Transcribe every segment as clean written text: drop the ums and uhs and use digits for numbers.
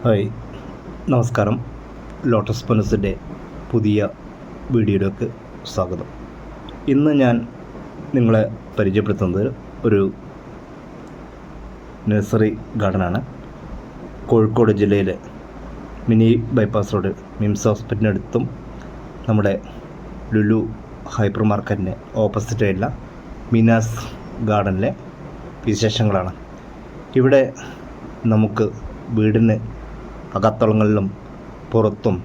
Hi, നമസ്കാരം. Lotus പനസിൻ്റെ പുതിയ വീഡിയോയിലേക്ക് സ്വാഗതം. ഇന്ന് ഞാൻ നിങ്ങളെ പരിചയപ്പെടുത്തുന്നത് ഒരു നഴ്സറി ഗാർഡനാണ്. കോഴിക്കോട് ജില്ലയിലെ മിനി ബൈപ്പാസ് റോഡ് മിംസ് ഹോസ്പിറ്റലിനടുത്തും നമ്മുടെ ലുലു ഹൈപ്പർ മാർക്കറ്റിൻ്റെ ഓപ്പോസിറ്റായിട്ടുള്ള മീനാസ് ഗാർഡനിലെ വിശേഷങ്ങളാണ്. ഇവിടെ നമുക്ക് വീടിന് അകത്തളങ്ങളിലും പുറത്തും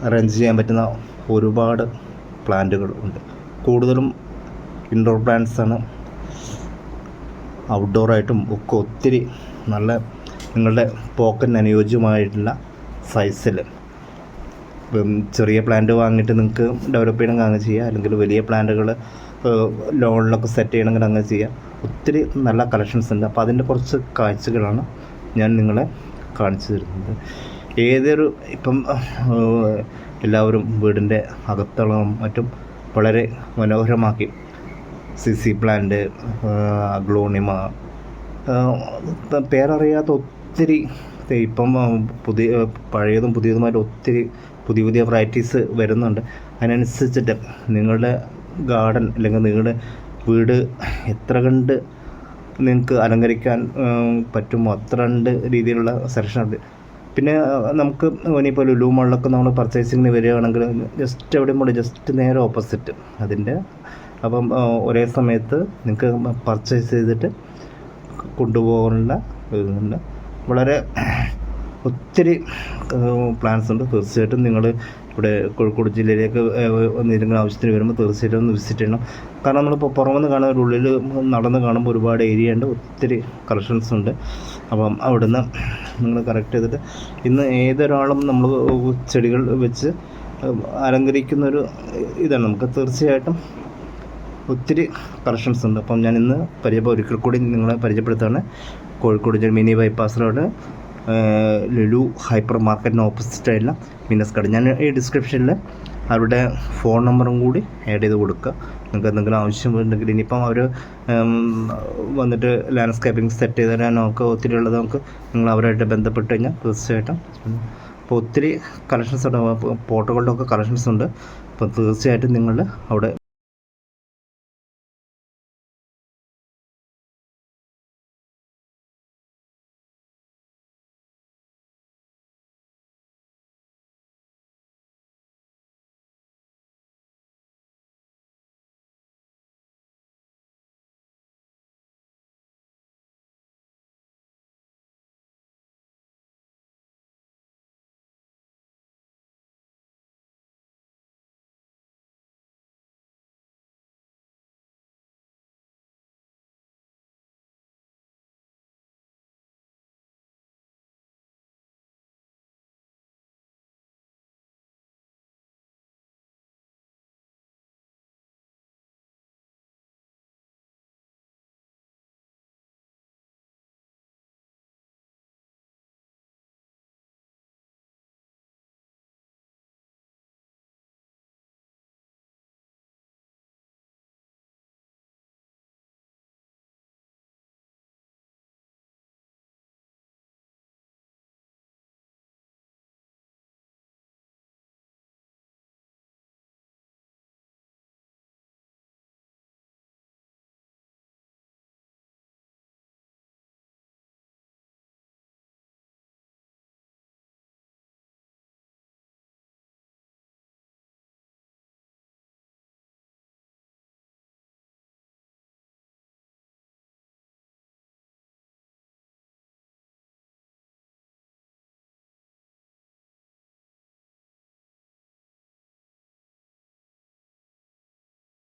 അറേഞ്ച് ചെയ്യാൻ പറ്റുന്ന ഒരുപാട് പ്ലാന്റുകൾ ഉണ്ട്. കൂടുതലും ഇൻഡോർ പ്ലാന്റ്സ് ആണ്. ഔട്ട്ഡോറായിട്ടും ഒക്കെ ഒത്തിരി നല്ല നിങ്ങളുടെ പോക്കറ്റിന് അനുയോജ്യമായിട്ടുള്ള സൈസിൽ ചെറിയ പ്ലാന്റ് വാങ്ങിയിട്ട് നിങ്ങൾക്ക് ഡെവലപ്പ് ചെയ്യണമെങ്കിൽ അങ്ങനെ ചെയ്യുക, അല്ലെങ്കിൽ വലിയ പ്ലാന്റുകൾ ലോണിലൊക്കെ സെറ്റ് ചെയ്യണമെങ്കിൽ അങ്ങനെ ചെയ്യുക. ഒത്തിരി നല്ല കളക്ഷൻസ് ഉണ്ട്. അപ്പോൾ അതിൻ്റെ കുറച്ച് കാഴ്ചകളാണ് ഞാൻ നിങ്ങളെ കാണിച്ചു തരുന്നത്. ഏതൊരു ഇപ്പം എല്ലാവരും വീടിൻ്റെ അകത്തളവും മറ്റും വളരെ മനോഹരമാക്കി സിസി പ്ലാന്റ്, അഗ്ലോണിമ, പേരറിയാത്ത ഒത്തിരി ഇപ്പം പഴയതും പുതിയതുമായിട്ട് ഒത്തിരി പുതിയ വെറൈറ്റീസ് വരുന്നുണ്ട്. അതിനനുസരിച്ചിട്ട് നിങ്ങളുടെ ഗാർഡൻ അല്ലെങ്കിൽ നിങ്ങളുടെ വീട് എത്ര കണ്ട് നിങ്ങൾക്ക് അലങ്കരിക്കാൻ പറ്റുമോ അത്ര രണ്ട് രീതിയിലുള്ള സെലക്ഷനുണ്ട്. പിന്നെ നമുക്ക് ഇനിയിപ്പോൾ ലുലു മാളിലൊക്കെ നമ്മൾ പർച്ചേസിങ്ങിന് വരികയാണെങ്കിൽ ജസ്റ്റ് എവിടെയും കൂടെ ജസ്റ്റ് നേരെ ഓപ്പോസിറ്റ് അതിൻ്റെ. അപ്പം ഒരേ സമയത്ത് നിങ്ങൾക്ക് പർച്ചേസ് ചെയ്തിട്ട് കൊണ്ടുപോകാനുള്ള ഇതുണ്ട്. വളരെ ഒത്തിരി പ്ലാൻസ് ഉണ്ട്. തീർച്ചയായിട്ടും നിങ്ങൾ ഇവിടെ കോഴിക്കോട് ജില്ലയിലേക്ക് എന്തെങ്കിലും ആവശ്യത്തിന് വരുമ്പോൾ തീർച്ചയായിട്ടും ഒന്ന് വിസിറ്റ് ചെയ്യണം. കാരണം നമ്മളിപ്പോൾ പുറമെന്ന് കാണുന്ന ഉള്ളിൽ നടന്ന് കാണുമ്പോൾ ഒരുപാട് ഏരിയ ഉണ്ട്, ഒത്തിരി കളക്ഷൻസ് ഉണ്ട്. അപ്പം അവിടുന്ന് നിങ്ങൾ കറക്റ്റ് ചെയ്തിട്ട് ഇന്ന് ഏതൊരാളും നമ്മൾ ചെടികൾ വെച്ച് അലങ്കരിക്കുന്നൊരു ഇതാണ്. നമുക്ക് തീർച്ചയായിട്ടും ഒത്തിരി കളക്ഷൻസ് ഉണ്ട്. അപ്പം ഞാൻ ഇന്ന് ഒരിക്കൽ കൂടി നിങ്ങളെ പരിചയപ്പെടുത്താണ്. കോഴിക്കോട് ജില്ല mini bypass road Lulu hyper മാർക്കറ്റിന് ഓപ്പോസിറ്റായിട്ടുള്ള മീനസ് ഗാർഡൻ. ഞാൻ ഈ ഡിസ്ക്രിപ്ഷനിൽ അവരുടെ ഫോൺ നമ്പറും കൂടി ആഡ് ചെയ്ത് കൊടുക്കുക. നിങ്ങൾക്ക് എന്തെങ്കിലും ആവശ്യമുണ്ടെങ്കിൽ ഇനിയിപ്പം അവർ വന്നിട്ട് ലാൻഡ്സ്കേപ്പിംഗ് സെറ്റ് ചെയ്ത് തരാനൊക്കെ ഒത്തിരി ഉള്ളത്. നമുക്ക് നിങ്ങൾ അവരായിട്ട് ബന്ധപ്പെട്ട് കഴിഞ്ഞാൽ തീർച്ചയായിട്ടും അപ്പോൾ ഒത്തിരി കളക്ഷൻസ് ഉണ്ട്. പോട്ടുകളുടെ ഒക്കെ കളക്ഷൻസ് ഉണ്ട്. അപ്പോൾ തീർച്ചയായിട്ടും നിങ്ങൾ അവിടെ